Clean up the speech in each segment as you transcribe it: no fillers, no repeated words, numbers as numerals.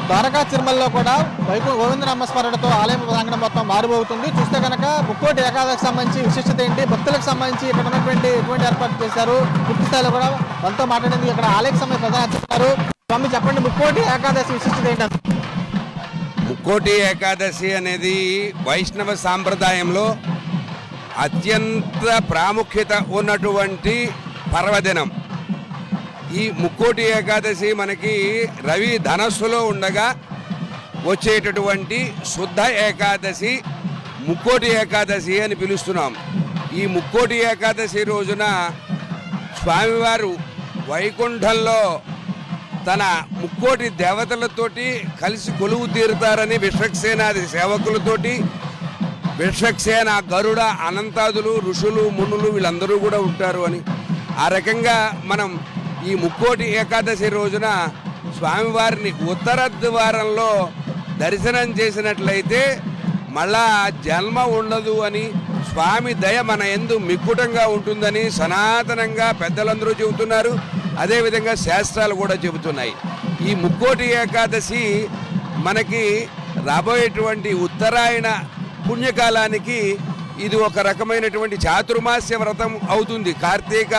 ద్వారకా తిరుమలలో కూడా గోవిందనామ స్మరణతో ఆలయం ప్రాంగణం మొత్తం మారిపోతుంది. చూస్తే కనుక ముక్కోటి ఏకాదశికి సంబంధించి విశిష్టత ఏంటి, భక్తులకు సంబంధించి ఇక్కడ ఉన్నటువంటి ఎటువంటి ఏర్పాటు చేశారు, పూర్తి స్థాయిలో కూడా మనతో మాట్లాడింది ఇక్కడ ఆలయకు సంబంధించి ప్రధాన అర్చకులు. స్వామి చెప్పండి, ముక్కోటి ఏకాదశి విశిష్టత ఏంటి? ముక్కోటి ఏకాదశి అనేది వైష్ణవ సాంప్రదాయంలో అత్యంత ప్రాముఖ్యత ఉన్నటువంటి పర్వదినం. ఈ ముక్కోటి ఏకాదశి మనకి రవి ధనస్సులో ఉండగా వచ్చేటటువంటి శుద్ధ ఏకాదశి ముక్కోటి ఏకాదశి అని పిలుస్తున్నాం. ఈ ముక్కోటి ఏకాదశి రోజున స్వామివారు వైకుంఠంలో తన ముక్కోటి దేవతలతోటి కలిసి కొలువు తీరుతారని విశ్వక్సేనాది సేవకులతోటి, విశ్వక్సేన, గరుడ, అనంతాదులు, ఋషులు, మునులు వీళ్ళందరూ కూడా ఉంటారు అని. ఆ రకంగా మనం ఈ ముక్కోటి ఏకాదశి రోజున స్వామివారిని ఉత్తర ద్వారంలో దర్శనం చేసినట్లయితే మళ్ళా జన్మ ఉండదు అని, స్వామి దయ మన యందు మిక్కుటంగా ఉంటుందని సనాతనంగా పెద్దలందరూ చెబుతున్నారు. అదేవిధంగా శాస్త్రాలు కూడా చెబుతున్నాయి. ఈ ముక్కోటి ఏకాదశి మనకి రాబోయేటువంటి ఉత్తరాయణ పుణ్యకాలానికి ఇది ఒక రకమైనటువంటి చాతుర్మాస్య వ్రతం అవుతుంది. కార్తీక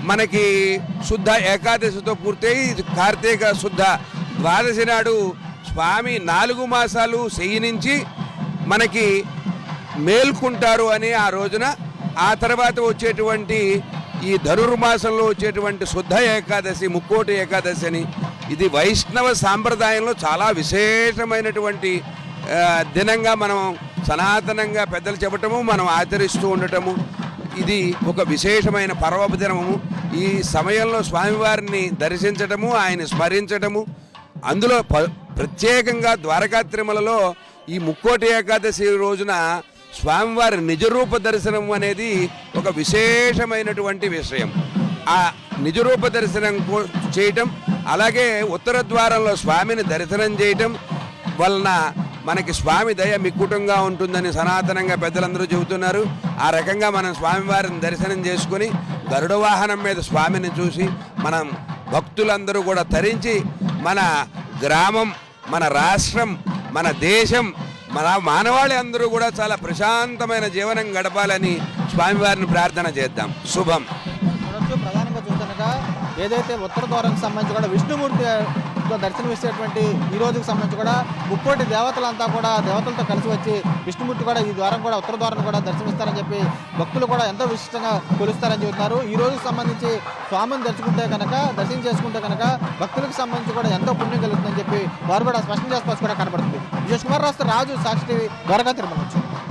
మనకి శుద్ధ ఏకాదశితో పూర్తయి కార్తీక శుద్ధ ద్వాదశి నాడు స్వామి 4 మాసాలు శయనించి మనకి మేల్కుంటారు అని ఆ రోజున. ఆ తర్వాత వచ్చేటువంటి ఈ ధనుర్మాసంలో వచ్చేటువంటి శుద్ధ ఏకాదశి ముక్కోటి ఏకాదశి అని, ఇది వైష్ణవ సాంప్రదాయంలో చాలా విశేషమైనటువంటి దినంగా మనం సనాతనంగా పెద్దలు చెప్పటము, మనం ఆచరిస్తూ ఉండటము. ఇది ఒక విశేషమైన పర్వదినము. ఈ సమయంలో స్వామివారిని దర్శించటము, ఆయన స్మరించటము, అందులో ప్రత్యేకంగా ద్వారకా తిరుమలలో ఈ ముక్కోటి ఏకాదశి రోజున స్వామివారి నిజరూప దర్శనం అనేది ఒక విశేషమైనటువంటి విషయం. ఆ నిజరూప దర్శనం చేయటం, అలాగే ఉత్తర ద్వారంలో స్వామిని దర్శనం చేయటం వలన మనకి స్వామి దయ మిక్కుటంగా ఉంటుందని సనాతనంగా పెద్దలందరూ చెబుతున్నారు. ఆ రకంగా మనం స్వామివారిని దర్శనం చేసుకుని గరుడ వాహనం మీద స్వామిని చూసి మనం భక్తులందరూ కూడా తరించి మన గ్రామం, మన రాష్ట్రం, మన దేశం, మన మానవాళి అందరూ కూడా చాలా ప్రశాంతమైన జీవనం గడపాలని స్వామివారిని ప్రార్థన చేద్దాం. శుభం. ప్రధానంగా చూస్తుండగా ఏదైతే ఉత్తర ద్వారానికి సంబంధించి కూడా విష్ణుమూర్తి దర్శనమిచ్చేటువంటి ఈ రోజుకి సంబంధించి కూడా ముక్కోటి దేవతలంతా కూడా దేవతలతో కలిసి వచ్చి విష్ణుమూర్తి కూడా ఈ ద్వారం కూడా ఉత్తర ద్వారం కూడా దర్శనమిస్తారని చెప్పి భక్తులు కూడా ఎంతో విశిష్టంగా కొలుస్తారని చెబుతున్నారు. ఈ రోజుకి సంబంధించి స్వామిని దర్శనం చేసుకుంటే కనుక భక్తులకు సంబంధించి కూడా ఎంతో పుణ్యం కలుగుతుందని చెప్పి వారు కూడా స్పష్టం చేసుకోవచ్చు కూడా కనబడుతుంది. విజయ్ కుమార్ రాజు, సాక్షి టీవీ, ద్వారకా తిరుమల.